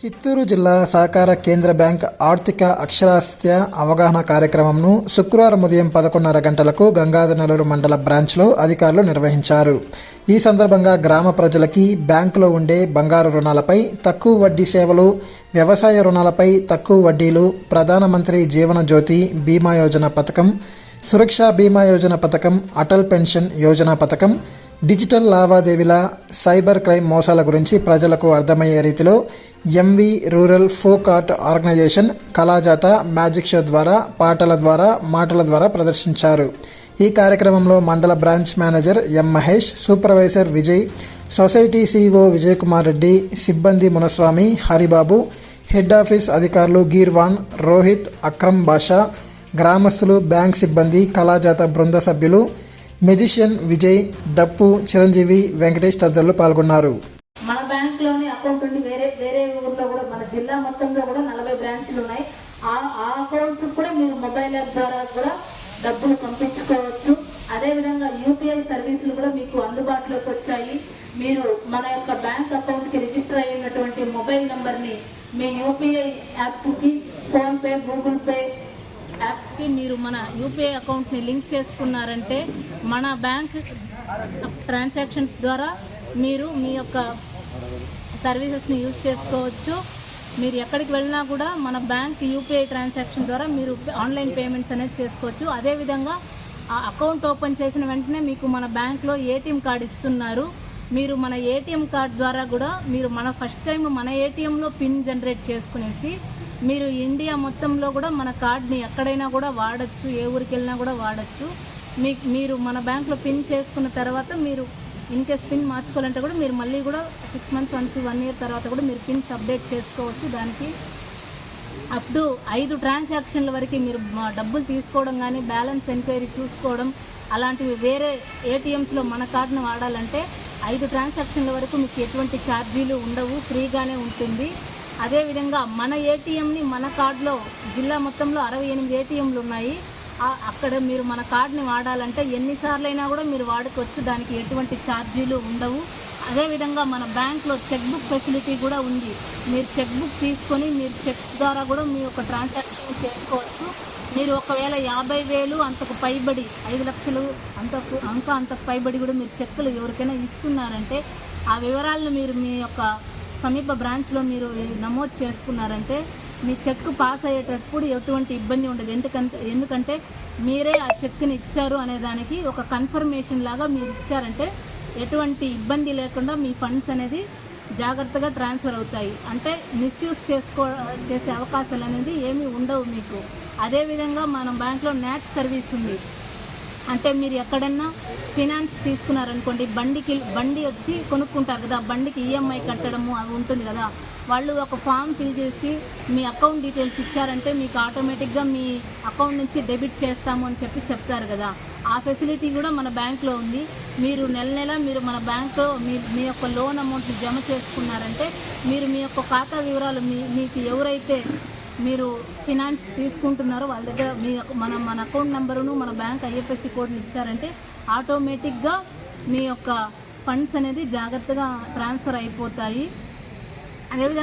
చిత్తూరు జిల్లా సహకార కేంద్ర బ్యాంక్ ఆర్థిక అక్షరాస్యత అవగాహన కార్యక్రమంను శుక్రవారం ఉదయం 11:30 గంటలకు గంగాధరనల్లూరు మండల బ్రాంచ్లో అధికారులు నిర్వహించారు. ఈ సందర్భంగా గ్రామ ప్రజలకి బ్యాంకులో ఉండే బంగారు రుణాలపై తక్కువ వడ్డీ సేవలు, వ్యవసాయ రుణాలపై తక్కువ వడ్డీలు, ప్రధానమంత్రి జీవన జ్యోతి బీమా యోజన పథకం, సురక్ష బీమా యోజన పథకం, అటల్ పెన్షన్ యోజన పథకం, డిజిటల్ లావాదేవీల, సైబర్ క్రైమ్ మోసాల గురించి ప్రజలకు అర్థమయ్యే రీతిలో MV rural folk art organisation కళాజాత మ్యాజిక్ షో ద్వారా పాటల ద్వారా మాటల ద్వారా ప్రదర్శించారు. ఈ కార్యక్రమంలో మండల branch manager M Mahesh, supervisor Vijay, society CEO Vijay Kumar Reddy, సిబ్బంది మునస్వామి, హరిబాబు, హెడ్ ఆఫీస్ అధికారులు గీర్వాన్, రోహిత్, అక్రమ్ బాషా, గ్రామస్తులు, బ్యాంక్ సిబ్బంది, కళాజాత బృంద సభ్యులు, మెజిషియన్ విజయ్, డప్పు, చిరంజీవి, వెంకటేష్ తదితరులు పాల్గొన్నారు. మన బ్యాంక్లోని అకౌంట్ ఉండి వేరే ఊర్లో కూడా మన జిల్లా మొత్తంలో కూడా 40 బ్రాంచ్లు ఉన్నాయి. ఆ అకౌంట్స్ కూడా మీరు మొబైల్ యాప్ ద్వారా కూడా డబ్బులు పంపించుకోవచ్చు. అదేవిధంగా యూపీఐ సర్వీసులు కూడా మీకు అందుబాటులోకి వచ్చాయి. మీరు మన యొక్క బ్యాంక్ అకౌంట్కి రిజిస్టర్ అయినటువంటి మొబైల్ నెంబర్ని మీ యూపీఐ యాప్కి, ఫోన్పే, గూగుల్ పే యాప్స్కి మీరు మన యూపీఐ అకౌంట్ని లింక్ చేసుకున్నారంటే మన బ్యాంక్ ట్రాన్సాక్షన్స్ ద్వారా మీరు మీ యొక్క సర్వీసెస్ని యూజ్ చేసుకోవచ్చు. మీరు ఎక్కడికి వెళ్ళినా కూడా మన బ్యాంక్ యూపీఐ ట్రాన్సాక్షన్ ద్వారా మీరు ఆన్లైన్ పేమెంట్స్ అనేది చేసుకోవచ్చు. అదేవిధంగా ఆ అకౌంట్ ఓపెన్ చేసిన వెంటనే మీకు మన బ్యాంక్లో ఏటీఎం కార్డు ఇస్తున్నారు. మీరు మన ఏటీఎం కార్డు ద్వారా కూడా మీరు మన ఫస్ట్ టైం మన ఏటీఎంలో పిన్ జనరేట్ చేసుకునేసి మీరు ఇండియా మొత్తంలో కూడా మన కార్డ్ని ఎక్కడైనా కూడా వాడచ్చు, ఏ ఊరికి వెళ్ళినా కూడా వాడచ్చు. మీరు మన బ్యాంక్లో పిన్ చేసుకున్న తర్వాత మీరు ఇన్కేస్ పిన్ మార్చుకోవాలంటే కూడా మీరు మళ్ళీ కూడా 6 months వన్స్ 1 year తర్వాత కూడా మీరు పిన్స్ అప్డేట్ చేసుకోవచ్చు. దానికి అప్ టు 5 ట్రాన్సాక్షన్ల వరకు మీరు డబ్బులు తీసుకోవడం కానీ, బ్యాలెన్స్ ఎంక్వైరీ చూసుకోవడం అలాంటివి వేరే ఏటీఎంస్లో మన కార్డును వాడాలంటే 5 ట్రాన్సాక్షన్ల వరకు మీకు ఎటువంటి ఛార్జీలు ఉండవు, ఫ్రీగానే ఉంటుంది. అదేవిధంగా మన ఏటీఎంని మన కార్డులో జిల్లా మొత్తంలో 68 ఏటీఎంలు ఉన్నాయి. అక్కడ మీరు మన కార్డుని వాడాలంటే ఎన్నిసార్లైనా కూడా మీరు వాడుకోవచ్చు, దానికి ఎటువంటి ఛార్జీలు ఉండవు. అదేవిధంగా మన బ్యాంక్లో చెక్ బుక్ ఫెసిలిటీ కూడా ఉంది. మీరు చెక్ బుక్ తీసుకొని మీరు చెక్స్ ద్వారా కూడా మీ యొక్క ట్రాన్సాక్షన్ చేసుకోవచ్చు. మీరు ఒకవేళ 50,000 అంతకు పైబడి 5 లక్షలు అంతకు పైబడి కూడా మీరు చెక్కులు ఎవరికైనా ఇస్తున్నారంటే ఆ వివరాలను మీరు మీ యొక్క సమీప బ్రాంచ్లో మీరు నమోదు చేసుకున్నారంటే మీ చెక్ పాస్ అయ్యేటప్పుడు ఎటువంటి ఇబ్బంది ఉండదు. ఎందుకంటే మీరే ఆ చెక్ని ఇచ్చారు అనే దానికి ఒక కన్ఫర్మేషన్ లాగా మీరు ఇచ్చారంటే ఎటువంటి ఇబ్బంది లేకుండా మీ ఫండ్స్ అనేది జాగ్రత్తగా ట్రాన్స్ఫర్ అవుతాయి. అంటే మిస్యూజ్ చేసే అవకాశాలు అనేది ఏమీ ఉండవు మీకు. అదేవిధంగా మన బ్యాంక్లో నాట్ సర్వీస్ ఉంది. అంటే మీరు ఎక్కడన్నా ఫినాన్స్ తీసుకున్నారనుకోండి, బండి వచ్చి కొనుక్కుంటారు కదా, బండికి ఈఎంఐ కట్టడము అవి ఉంటుంది కదా, వాళ్ళు ఒక ఫామ్ ఫిల్ చేసి మీ అకౌంట్ డీటెయిల్స్ ఇచ్చారంటే మీకు ఆటోమేటిక్గా మీ అకౌంట్ నుంచి డెబిట్ చేస్తాము అని చెప్తారు కదా. ఆ ఫెసిలిటీ కూడా మన బ్యాంక్లో ఉంది. మీరు నెల మీరు మన బ్యాంక్లో మీ యొక్క లోన్ అమౌంట్ని జమ చేసుకున్నారంటే మీరు మీ యొక్క ఖాతా వివరాలు మీకు ఎవరైతే మీరు ఫినాన్స్ తీసుకుంటున్నారో వాళ్ళ దగ్గర మన అకౌంట్ నెంబరును మన బ్యాంక్ ఐఎఫ్ఎస్సి కోడ్ని ఇచ్చారంటే ఆటోమేటిక్గా మీ యొక్క ఫండ్స్ అనేది జాగ్రత్తగా ట్రాన్స్ఫర్ అయిపోతాయి. అదేవిధంగా